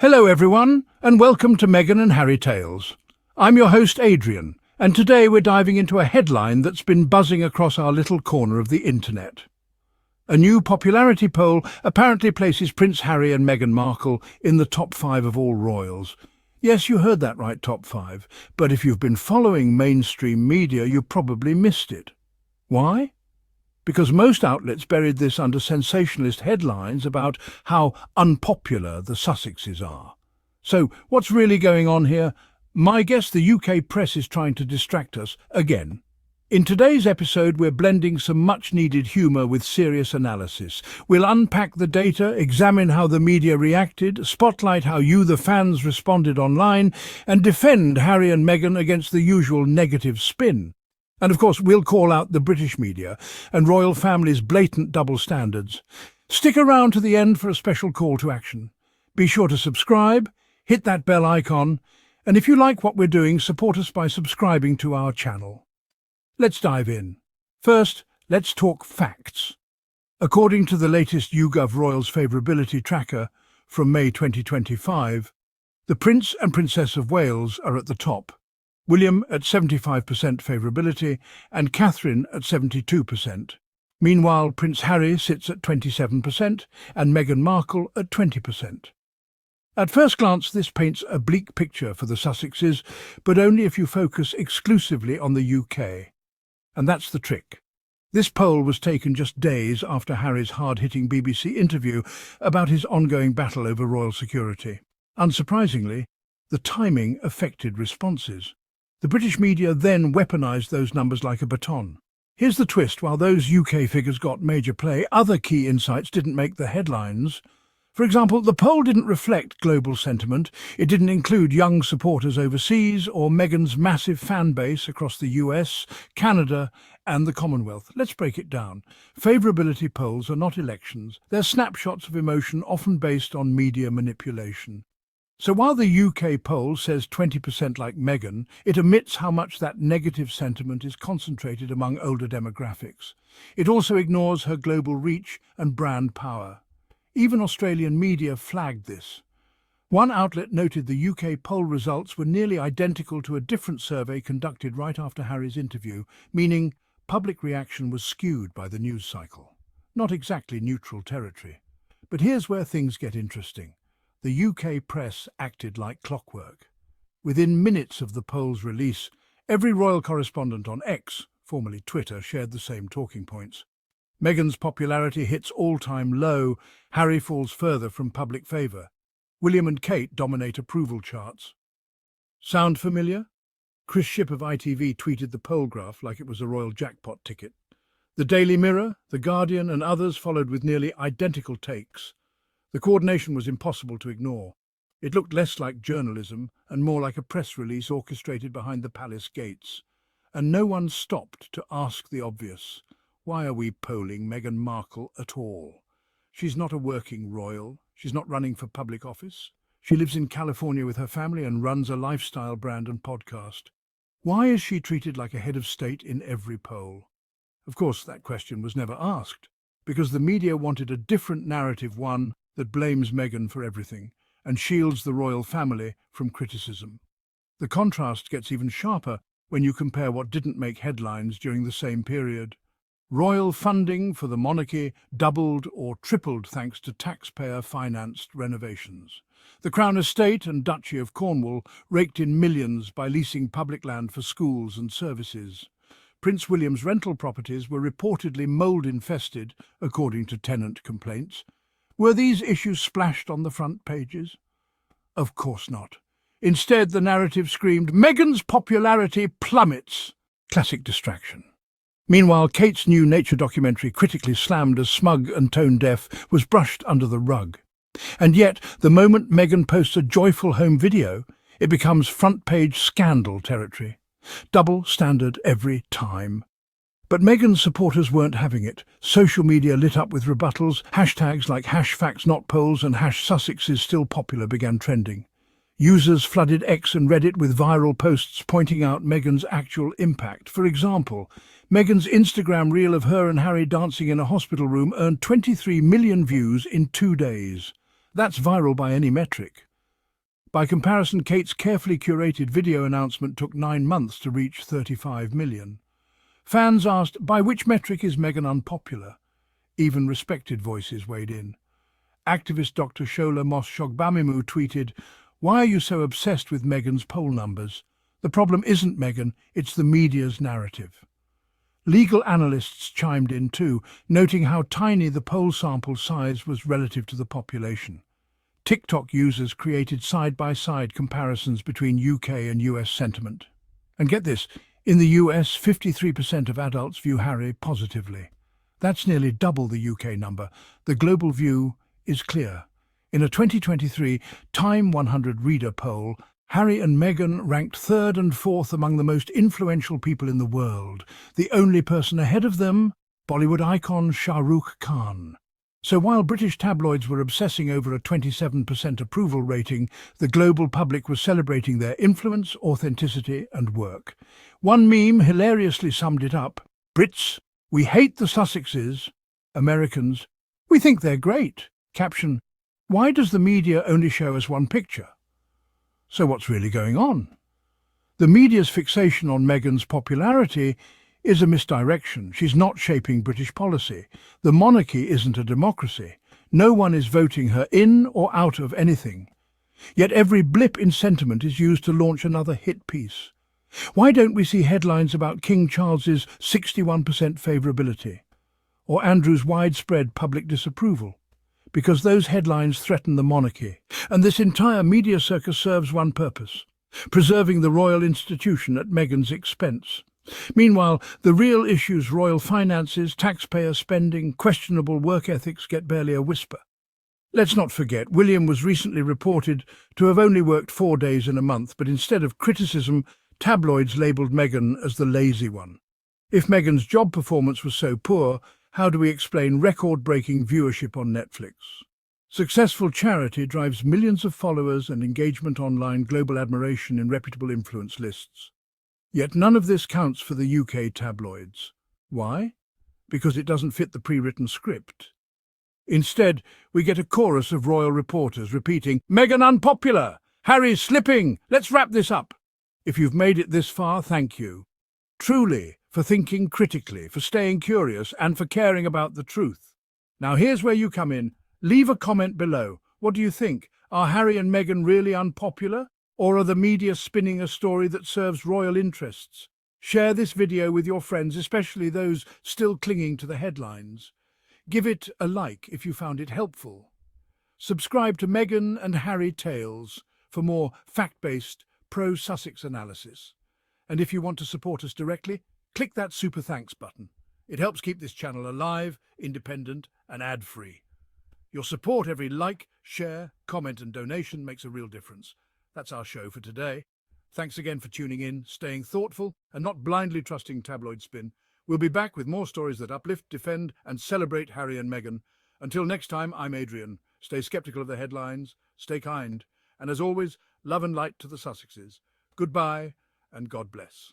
Hello everyone, and welcome to Meghan and Harry Tales. I'm your host Adrian, and today we're diving into a headline that's been buzzing across our little corner of the internet. A new popularity poll apparently places Prince Harry and Meghan Markle in the top 5 of all royals. Yes, you heard that right, top 5, but if you've been following mainstream media, you probably missed it. Why? Because most outlets buried this under sensationalist headlines about how unpopular the Sussexes are. So, what's really going on here? My guess, the UK press is trying to distract us again. In today's episode, we're blending some much-needed humour with serious analysis. We'll unpack the data, examine how the media reacted, spotlight how you, the fans, responded online, and defend Harry and Meghan against the usual negative spin. And of course, we'll call out the British media and royal family's blatant double standards. Stick around to the end for a special call to action. Be sure to subscribe, hit that bell icon, and if you like what we're doing, support us by subscribing to our channel. Let's dive in. First, let's talk facts. According to the latest YouGov Royals Favourability Tracker from May 2025, the Prince and Princess of Wales are at the top. William at 75% favourability and Catherine at 72%. Meanwhile, Prince Harry sits at 27% and Meghan Markle at 20%. At first glance, this paints a bleak picture for the Sussexes, but only if you focus exclusively on the UK. And that's the trick. This poll was taken just days after Harry's hard-hitting BBC interview about his ongoing battle over royal security. Unsurprisingly, the timing affected responses. The British media then weaponised those numbers like a baton. Here's the twist: while those UK figures got major play, other key insights didn't make the headlines. For example, the poll didn't reflect global sentiment. It didn't include young supporters overseas or Meghan's massive fan base across the US, Canada and the Commonwealth. Let's break it down. Favourability polls are not elections. They're snapshots of emotion, often based on media manipulation. So while the UK poll says 20% like Meghan, it omits how much that negative sentiment is concentrated among older demographics. It also ignores her global reach and brand power. Even Australian media flagged this. One outlet noted the UK poll results were nearly identical to a different survey conducted right after Harry's interview, meaning public reaction was skewed by the news cycle. Not exactly neutral territory. But here's where things get interesting. The UK press acted like clockwork. Within minutes of the poll's release, every royal correspondent on X, formerly Twitter, shared the same talking points. Meghan's popularity hits all-time low. Harry falls further from public favour. William and Kate dominate approval charts. Sound familiar? Chris Shipp of ITV tweeted the poll graph like it was a royal jackpot ticket. The Daily Mirror, The Guardian and others followed with nearly identical takes. The coordination was impossible to ignore. It looked less like journalism and more like a press release orchestrated behind the palace gates. And no one stopped to ask the obvious. Why are we polling Meghan Markle at all? She's not a working royal. She's not running for public office. She lives in California with her family and runs a lifestyle brand and podcast. Why is she treated like a head of state in every poll? Of course, that question was never asked, because the media wanted a different narrative, one that blames Meghan for everything and shields the royal family from criticism. The contrast gets even sharper when you compare what didn't make headlines during the same period. Royal funding for the monarchy doubled or tripled thanks to taxpayer-financed renovations. The Crown Estate and Duchy of Cornwall raked in millions by leasing public land for schools and services. Prince William's rental properties were reportedly mould-infested, according to tenant complaints. Were these issues splashed on the front pages? Of course not. Instead, the narrative screamed, "Meghan's popularity plummets." Classic distraction. Meanwhile, Kate's new nature documentary, critically slammed as smug and tone-deaf, was brushed under the rug. And yet, the moment Meghan posts a joyful home video, it becomes front-page scandal territory. Double standard every time. But Meghan's supporters weren't having it. Social media lit up with rebuttals. Hashtags like #FactsNotPolls and #Sussexes still popular began trending. Users flooded X and Reddit with viral posts pointing out Meghan's actual impact. For example, Meghan's Instagram reel of her and Harry dancing in a hospital room earned 23 million views in 2 days. That's viral by any metric. By comparison, Kate's carefully curated video announcement took 9 months to reach 35 million. Fans asked, by which metric is Meghan unpopular? Even respected voices weighed in. Activist Dr. Shola Mos-Shogbamimu tweeted, "Why are you so obsessed with Meghan's poll numbers? The problem isn't Meghan, it's the media's narrative." Legal analysts chimed in too, noting how tiny the poll sample size was relative to the population. TikTok users created side-by-side comparisons between UK and US sentiment. And get this, in the US, 53% of adults view Harry positively. That's nearly double the UK number. The global view is clear. In a 2023 Time 100 reader poll, Harry and Meghan ranked third and fourth among the most influential people in the world. The only person ahead of them, Bollywood icon Shah Rukh Khan. So while British tabloids were obsessing over a 27% approval rating, the global public was celebrating their influence, authenticity and work. One meme hilariously summed it up. Brits, we hate the Sussexes. Americans, we think they're great. Caption, why does the media only show us one picture? So what's really going on? The media's fixation on Meghan's popularity is a misdirection. She's not shaping British policy. The monarchy isn't a democracy. No one is voting her in or out of anything. Yet every blip in sentiment is used to launch another hit piece. Why don't we see headlines about King Charles's 61% favourability or Andrew's widespread public disapproval? Because those headlines threaten the monarchy, and this entire media circus serves one purpose: preserving the royal institution at Meghan's expense. Meanwhile, the real issues, royal finances, taxpayer spending, questionable work ethics, get barely a whisper. Let's not forget, William was recently reported to have only worked 4 days in a month, but instead of criticism, tabloids labelled Meghan as the lazy one. If Meghan's job performance was so poor, how do we explain record-breaking viewership on Netflix? Successful charity drives millions of followers and engagement online, global admiration in reputable influence lists. Yet none of this counts for the UK tabloids. Why? Because it doesn't fit the pre-written script. Instead, we get a chorus of royal reporters repeating, "Meghan unpopular! Harry's slipping! Let's wrap this up!" If you've made it this far, thank you. Truly, for thinking critically, for staying curious, and for caring about the truth. Now here's where you come in. Leave a comment below. What do you think? Are Harry and Meghan really unpopular? Or are the media spinning a story that serves royal interests? Share this video with your friends, especially those still clinging to the headlines. Give it a like if you found it helpful. Subscribe to Meghan and Harry Tales for more fact-based, pro-Sussex analysis. And if you want to support us directly, click that super thanks button. It helps keep this channel alive, independent and ad-free. Your support, every like, share, comment and donation makes a real difference. That's our show for today. Thanks again for tuning in, staying thoughtful and not blindly trusting tabloid spin. We'll be back with more stories that uplift, defend and celebrate Harry and Meghan. Until next time, I'm Adrian. Stay skeptical of the headlines, stay kind, and as always, love and light to the Sussexes. Goodbye and God bless.